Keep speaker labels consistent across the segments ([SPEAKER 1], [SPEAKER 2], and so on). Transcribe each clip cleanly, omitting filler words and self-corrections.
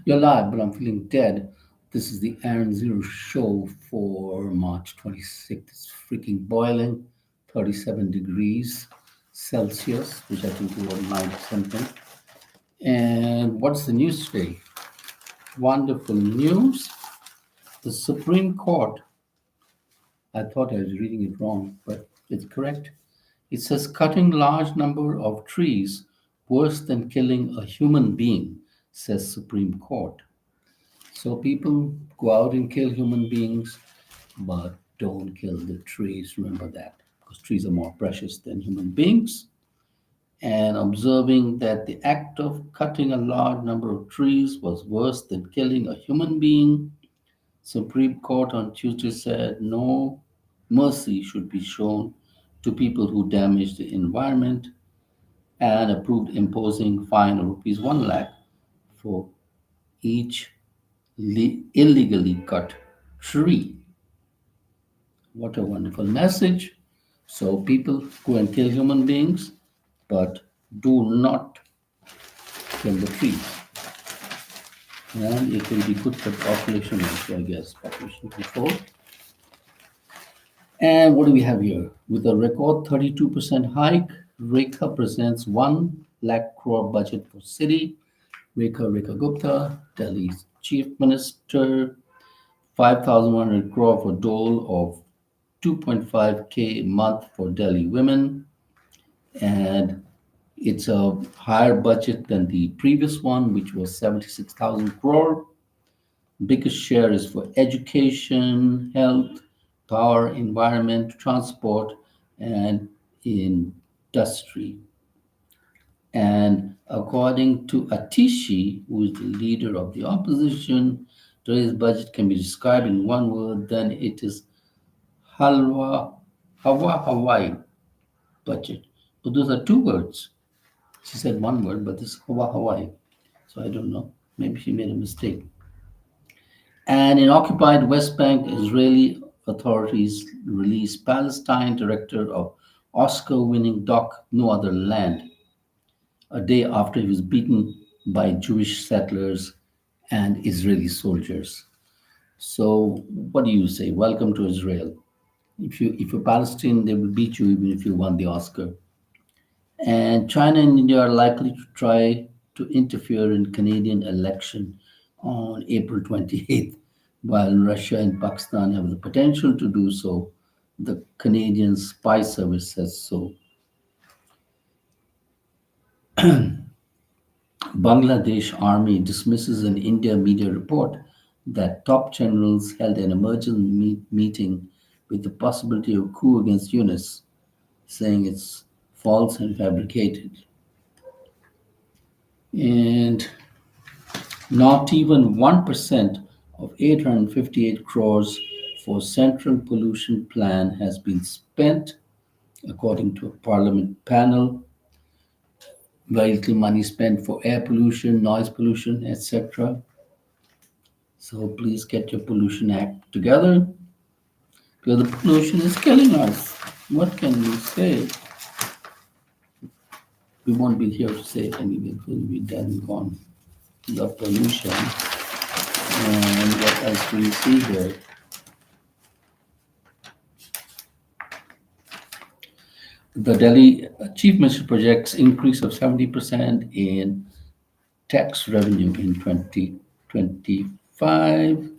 [SPEAKER 1] You're live, but I'm feeling dead. This is the Aaron Zero show for March 26th. It's freaking boiling, 37 degrees Celsius, which I think is about 90 something. And what's the news today? Wonderful news. The Supreme Court, I thought I was reading it wrong, but it's correct. It says cutting large number of trees worse than killing a human being, says Supreme Court. So people go out and kill human beings, but don't kill the trees. Remember that, because trees are more precious than human beings. And observing that the act of cutting a large number of trees was worse than killing a human being, Supreme Court on Tuesday said no mercy should be shown to people who damage the environment and approved imposing fine of rupees 1 lakh for each illegally cut tree. What a wonderful message. So, people go and kill human beings, but do not kill the trees. And it will be good for population also, I guess, population control. And what do we have here? With a record 32% hike, Rekha presents 1 lakh crore budget for city. Rekha Gupta, Delhi's chief minister, 5,100 crore for dole of 2.5K a month for Delhi women, and it's a higher budget than the previous one, which was 76,000 crore. Biggest share is for education, health, power, environment, transport, and industry. And according to Atishi, who is the leader of the opposition, today's budget can be described in one word, then it is halwa, Hawaii budget. But those are two words. She said one word, but this is Hawaii. So I don't know. Maybe she made a mistake. And in occupied West Bank, Israeli authorities released Palestine director of Oscar winning doc No Other Land a day after he was beaten by Jewish settlers and Israeli soldiers. So, what do you say? Welcome to Israel. If you're Palestinian, they will beat you even if you won the Oscar. And China and India are likely to try to interfere in Canadian election on April 28th, while Russia and Pakistan have the potential to do so. The Canadian Spy Service says so. Bangladesh Army dismisses an India media report that top generals held an emergency meeting with the possibility of coup against Yunus, saying it's false and fabricated. And not even 1% of 858 crores for central pollution plan has been spent, according to a parliament panel. Very little money spent for air pollution, noise pollution, etc. So please get your pollution act together, because the pollution is killing us. What can we say? We won't be here to say it anyway, because we'll be dead and gone. The pollution. And what else do we see here? The Delhi Chief Minister projects increase of 70% in tax revenue in 2025.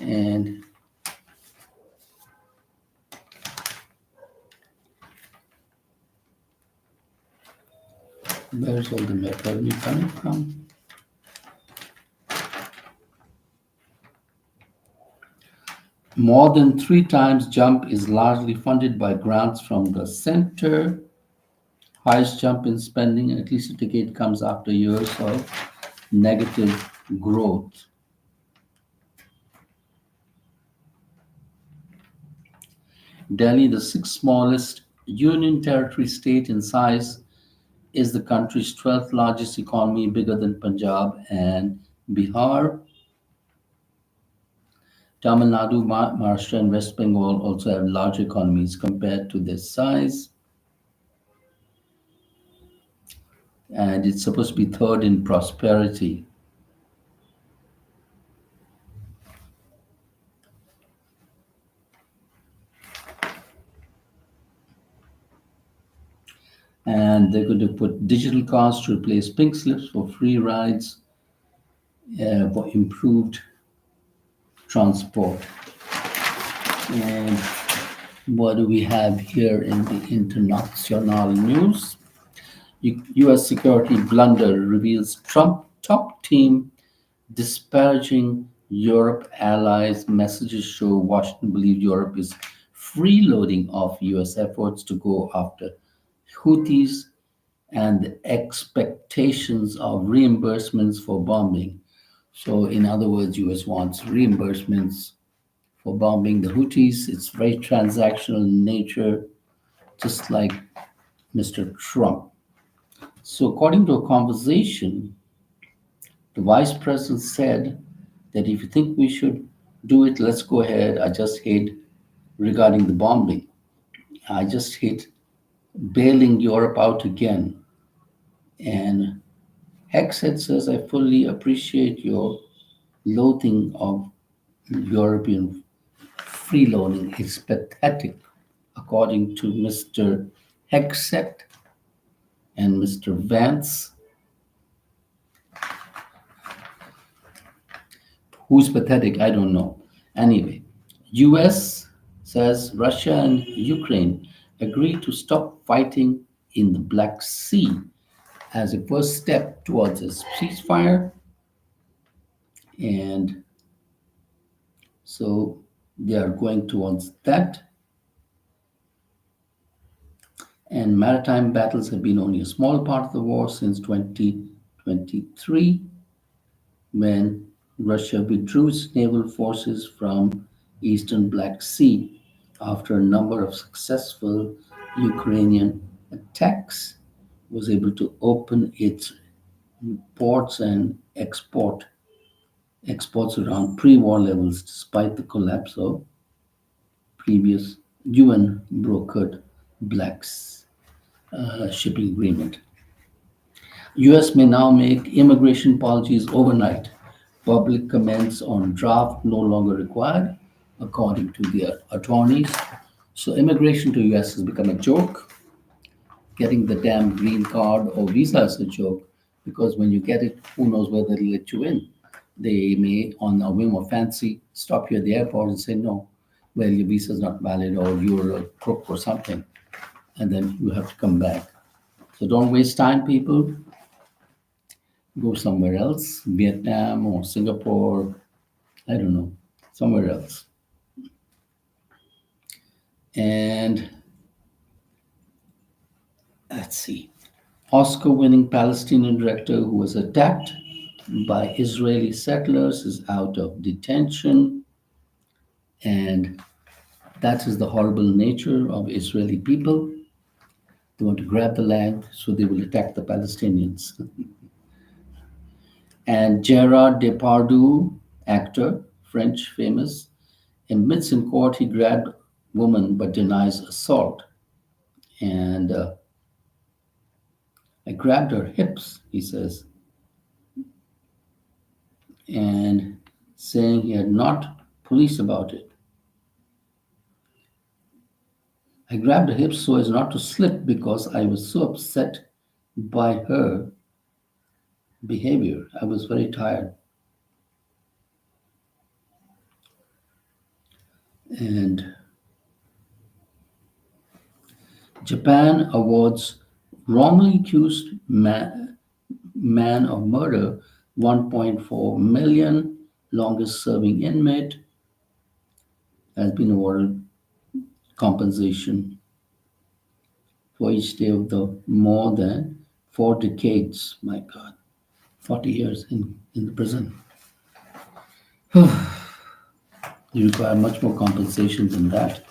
[SPEAKER 1] And where's all the revenue coming from? More than 3 times jump is largely funded by grants from the center. Highest jump in spending, at least a decade, comes after years of negative growth. Delhi, the sixth smallest union territory state in size, is the country's 12th largest economy, bigger than Punjab and Bihar. Tamil Nadu, Maharashtra, and West Bengal also have large economies compared to their size. And it's supposed to be third in prosperity. And they're going to put digital cards to replace pink slips for free rides, for improved transport. And what do we have here in the international news? U.S. security blunder reveals Trump top team disparaging Europe allies. Messages show Washington believes Europe is freeloading of U.S. efforts to go after Houthis and the expectations of reimbursements for bombing. So, in other words, U.S. wants reimbursements for bombing the Houthis. It's very transactional in nature, just like Mr. Trump. So, according to a conversation, the vice president said that if you think we should do it, let's go ahead. I just hate regarding the bombing. I just hate bailing Europe out again. And Hexhead says, I fully appreciate your loathing of European freeloading. It's pathetic, according to Mr. Hexet and Mr. Vance. Who's pathetic? I don't know. Anyway, US says Russia and Ukraine agree to stop fighting in the Black Sea as a first step towards a ceasefire. And so they are going towards that. And maritime battles have been only a small part of the war since 2023, when Russia withdrew its naval forces from eastern Black Sea after a number of successful Ukrainian attacks, was able to open its ports and exports around pre-war levels despite the collapse of previous UN brokered blacks shipping agreement. US may now make immigration policies overnight. Public comments on draft no longer required, according to their attorneys. So immigration to US has become a joke. Getting the damn green card or visa is a joke because when you get it, who knows whether they'll let you in. They may, on a whim of fancy, stop you at the airport and say, no, well, your visa is not valid or you're a crook or something. And then you have to come back. So don't waste time, people. Go somewhere else, Vietnam or Singapore, I don't know, somewhere else. And let's see. Oscar winning Palestinian director who was attacked by Israeli settlers is out of detention. And that is the horrible nature of Israeli people. They want to grab the land, so they will attack the Palestinians. And Gerard Depardieu, actor, French famous, admits in court he grabbed woman but denies assault. And I grabbed her hips, he says, and saying he had not police about it. I grabbed her hips so as not to slip because I was so upset by her behavior. I was very tired. And Japan awards wrongly accused man of murder 1.4 million. Longest serving inmate has been awarded compensation for each day of the more than 4 decades. My God, 40 years in the prison. You require much more compensation than that.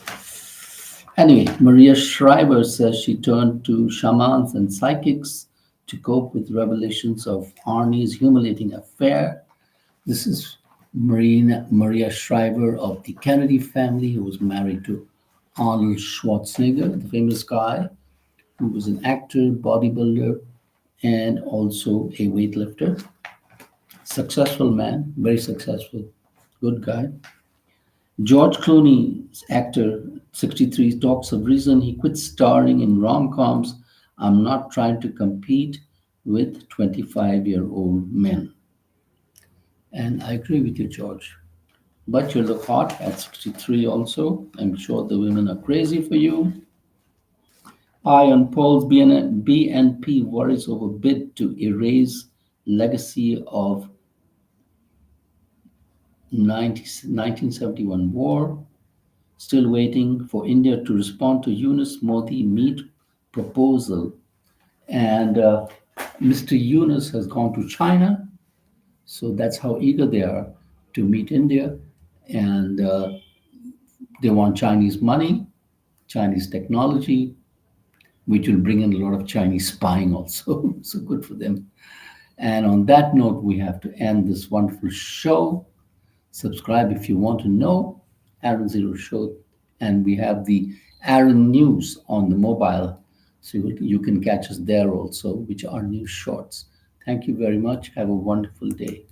[SPEAKER 1] Anyway, Maria Shriver says she turned to shamans and psychics to cope with revelations of Arnie's humiliating affair. This is Maria Shriver of the Kennedy family, who was married to Arnold Schwarzenegger, the famous guy, who was an actor, bodybuilder, and also a weightlifter. Successful man, very successful, good guy. George Clooney's actor, 63, talks of reason he quit starring in rom-coms I'm not trying to compete with 25-year-old men. And I agree with you, George. But you look hot at 63 also. I'm sure the women are crazy for you. I on polls, BNP worries over bid to erase legacy of 1971 war. Still waiting for India to respond to Yunus Modi meet proposal. And Mr. Yunus has gone to China, so that's how eager they are to meet India. And they want Chinese money, Chinese technology, which will bring in a lot of Chinese spying also. So good for them. And on that note, we have to end this wonderful show. Subscribe if you want to know Aaron Zero Show. And we have the Aaron News on the mobile. So you can catch us there also, which are news shorts. Thank you very much. Have a wonderful day.